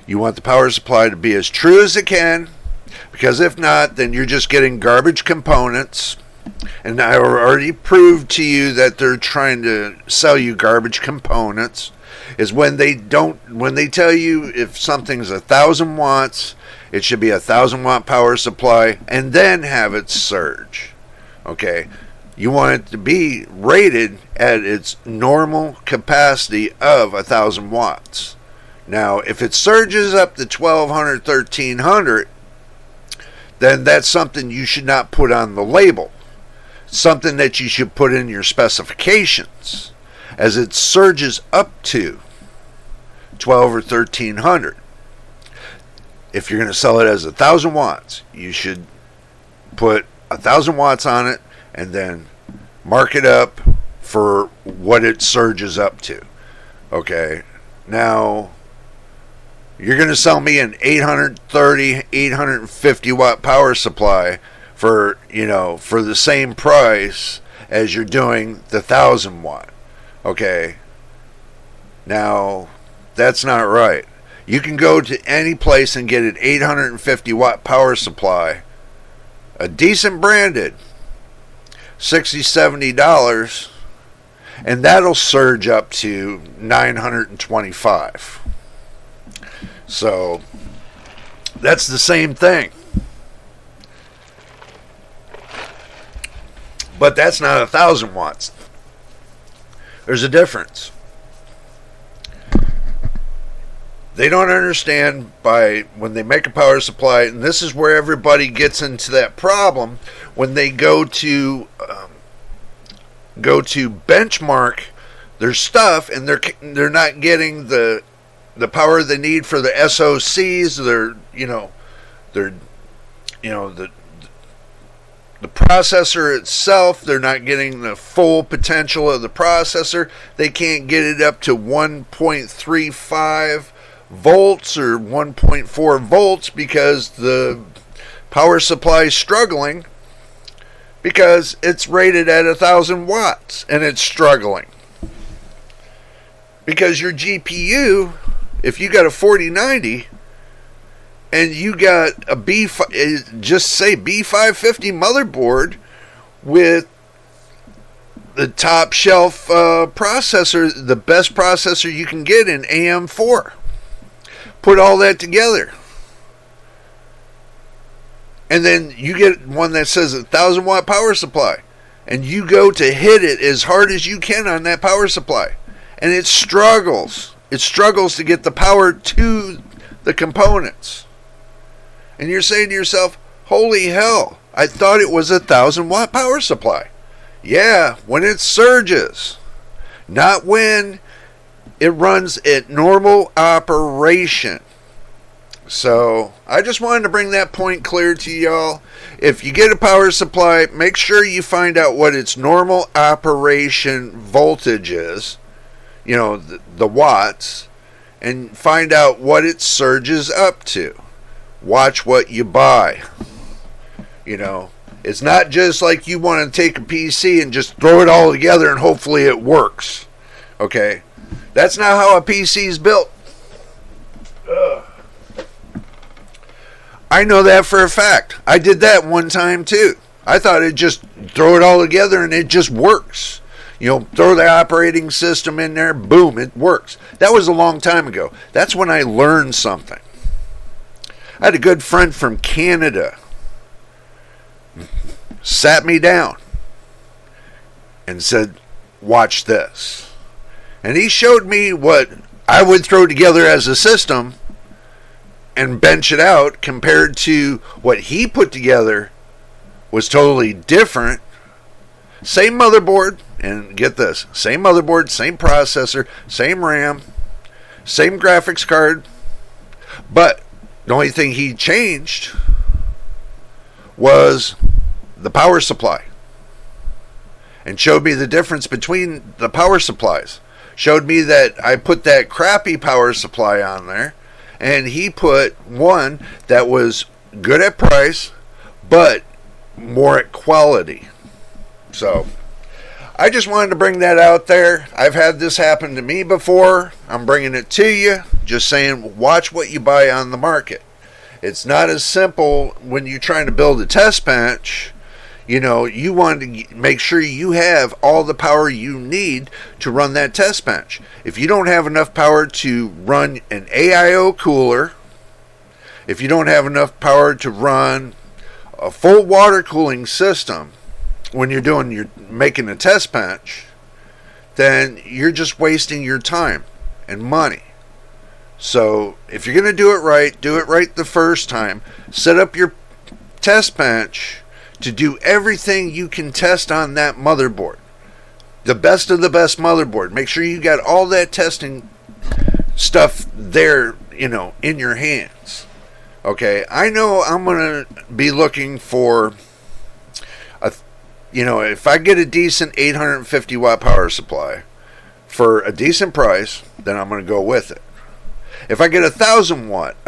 You want the power supply to be as true as it can, because if not, then you're just getting garbage components. And I already proved to you that they're trying to sell you garbage components. Is when they tell you if something's 1,000 watts, it should be 1,000 watt power supply, and then have it surge. Okay, you want it to be rated at its normal capacity of 1,000 watts. Now, if it surges up to 1,200, 1,300, then that's something you should not put on the label. Something that you should put in your specifications, as it surges up to 12 or 1,300. If you're going to sell it as 1,000 watts, you should put 1,000 watts on it and then mark it up for what it surges up to. Okay, now you're going to sell me an 830, 850 watt power supply for the same price as you're doing the 1,000 watt. Okay, now that's not right. You can go to any place and get an 850 watt power supply, a decent branded, $60, $70, and that'll surge up to 925. So that's the same thing. But that's not 1,000 watts. There's a difference. They don't understand when they make a power supply, and this is where everybody gets into that problem when they go to benchmark their stuff, and they're not getting the power they need for the SOCs. The processor itself, they're not getting the full potential of the processor. They can't get it up to 1.35 volts or 1.4 volts because the power supply is struggling, because it's rated at 1,000 watts and it's struggling. Because your GPU, if you got a 4090 and you got a just say B550 motherboard with the top shelf processor, the best processor you can get in AM4, put all that together, and then you get one that says 1,000 watt power supply, and you go to hit it as hard as you can on that power supply, and it struggles to get the power to the components. And you're saying to yourself, holy hell, I thought it was 1,000 watt power supply. Yeah, when it surges, not when it runs at normal operation. So I just wanted to bring that point clear to y'all. If you get a power supply, make sure you find out what its normal operation voltage is, the watts, and find out what it surges up to. Watch what you buy. It's not just like you want to take a PC and just throw it all together and hopefully it works. Okay? That's not how a PC is built. Ugh. I know that for a fact. I did that one time too. I thought it'd just throw it all together and it just works. Throw the operating system in there, boom, it works. That was a long time ago. That's when I learned something. I had a good friend from Canada sat me down and said, watch this. And he showed me what I would throw together as a system and bench it out, compared to what he put together was totally different. Same motherboard, and get this, same motherboard, same processor, same RAM, same graphics card, but the only thing he changed was the power supply, and showed me the difference between the power supplies. Showed me that I put that crappy power supply on there, and he put one that was good at price, but more at quality. So I just wanted to bring that out there. I've had this happen to me before. I'm bringing it to you. Just saying, watch what you buy on the market. It's not as simple when you're trying to build a test bench. You know, you want to make sure you have all the power you need to run that test bench. If you don't have enough power to run an AIO cooler, if you don't have enough power to run a full water cooling system when you're making a test bench, then you're just wasting your time and money. So if you're going to do it right the first time. Set up your test bench to do everything you can test on that motherboard. The best of the best motherboard. Make sure you got all that testing stuff there, in your hands. Okay, I know I'm going to be looking for if I get a decent 850 watt power supply for a decent price, then I'm going to go with it. If I get a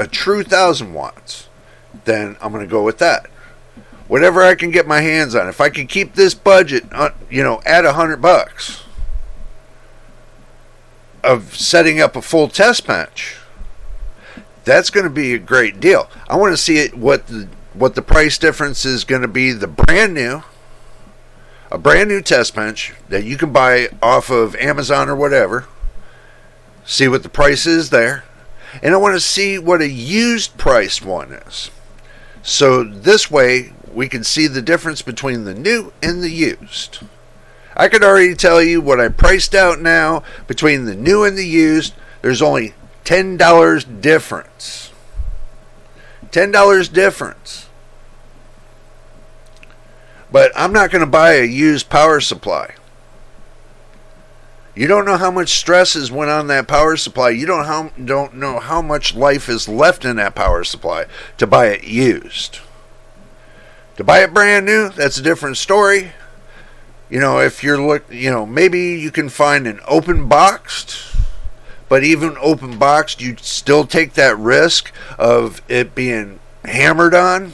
true 1,000 watts, then I'm going to go with that. Whatever I can get my hands on. If I can keep this budget, at $100 of setting up a full test bench, that's going to be a great deal. I want to see what the price difference is going to be. A brand new test bench that you can buy off of Amazon or whatever. See what the price is there. And I want to see what a used priced one is. So this way we can see the difference between the new and the used. I could already tell you what I priced out now between the new and the used. There's only $10 difference. $10 difference. But I'm not going to buy a used power supply. You don't know how much stress has went on that power supply. You don't know how much life is left in that power supply to buy it used. To buy it brand new, that's a different story. If you're maybe you can find an open boxed, but even open boxed, you still take that risk of it being hammered on,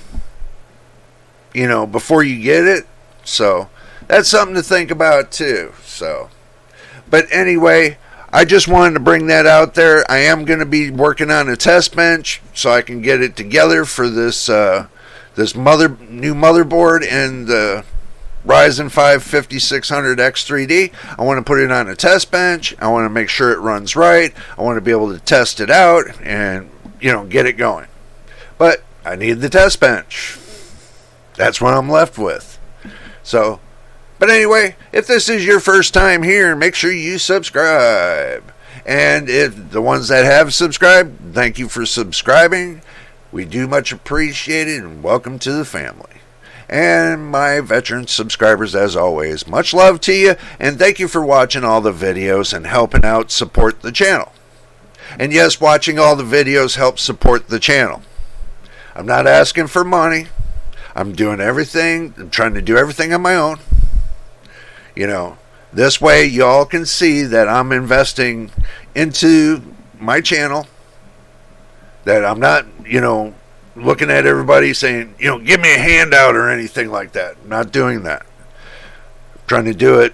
before you get it. So that's something to think about too. But anyway, I just wanted to bring that out there. I am going to be working on a test bench so I can get it together for this new motherboard and the Ryzen 5 5600X3D. I want to put it on a test bench. I want to make sure it runs right. I want to be able to test it out and get it going. But I need the test bench. That's what I'm left with. But anyway, if this is your first time here, make sure you subscribe. And if the ones that have subscribed, thank you for subscribing. We do much appreciate it, and welcome to the family. And my veteran subscribers, as always, much love to you, and thank you for watching all the videos and helping out support the channel. And yes, watching all the videos helps support the channel. I'm not asking for money. I'm trying to do everything on my own. This way y'all can see that I'm investing into my channel, that I'm not, looking at everybody saying, give me a handout or anything like that. I'm not doing that. I'm trying to do it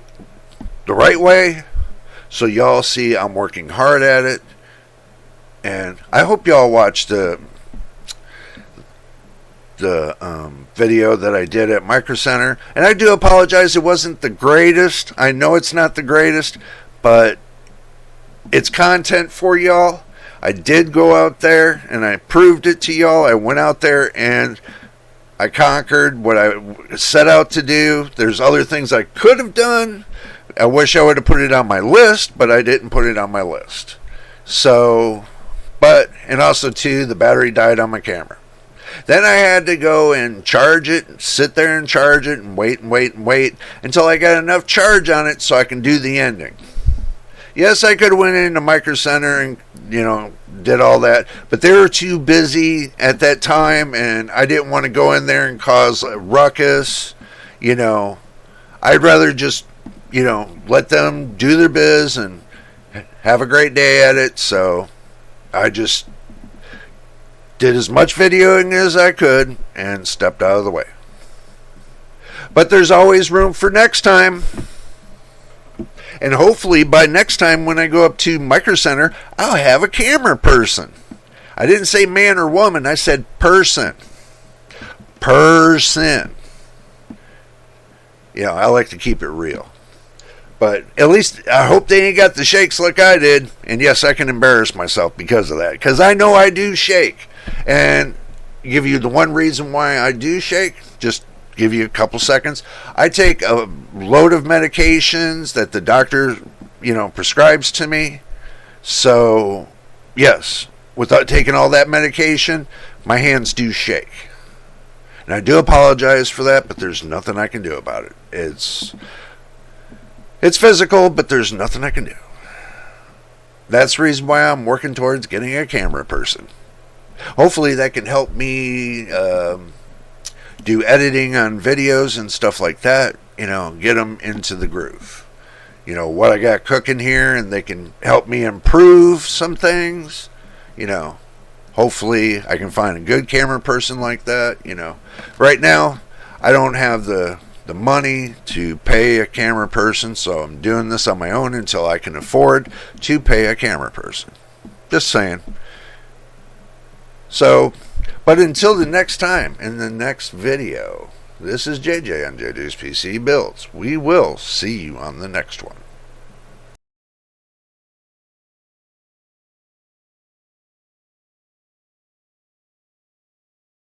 the right way so y'all see I'm working hard at it. And I hope y'all watch the video that I did at Micro Center, and I do apologize, it wasn't the greatest. I know it's not the greatest, but it's content for y'all. I did go out there and I proved it to y'all. I went out there and I conquered what I set out to do. There's other things I could have done. I wish I would have put it on my list, but I didn't put it on my list. And also too, the battery died on my camera. Then I had to go and charge it, sit there and charge it, and wait until I got enough charge on it so I can do the ending. Yes, I could have went into Micro Center and, did all that, but they were too busy at that time, and I didn't want to go in there and cause a ruckus. I'd rather just, let them do their biz and have a great day at it. So I just did as much videoing as I could and stepped out of the way. But there's always room for next time. And hopefully by next time when I go up to Micro Center, I'll have a camera person. I didn't say man or woman, I said person. Person. You know, I like to keep it real. But at least I hope they ain't got the shakes like I did. And yes, I can embarrass myself because of that. Because I know I do shake. And give you the one reason why I do shake. Just give you a couple seconds. I take a load of medications that the doctor, prescribes to me. So, yes, without taking all that medication, my hands do shake. And I do apologize for that, but there's nothing I can do about it. It's physical, but there's nothing I can do. That's the reason why I'm working towards getting a camera person. Hopefully that can help me do editing on videos and stuff like that. Get them into the groove. What I got cooking here, and they can help me improve some things. Hopefully I can find a good camera person like that. Right now I don't have the money to pay a camera person, so I'm doing this on my own until I can afford to pay a camera person. Just saying. So, but until the next time, in the next video, this is JJ on JJ's PC Builds. We will see you on the next one.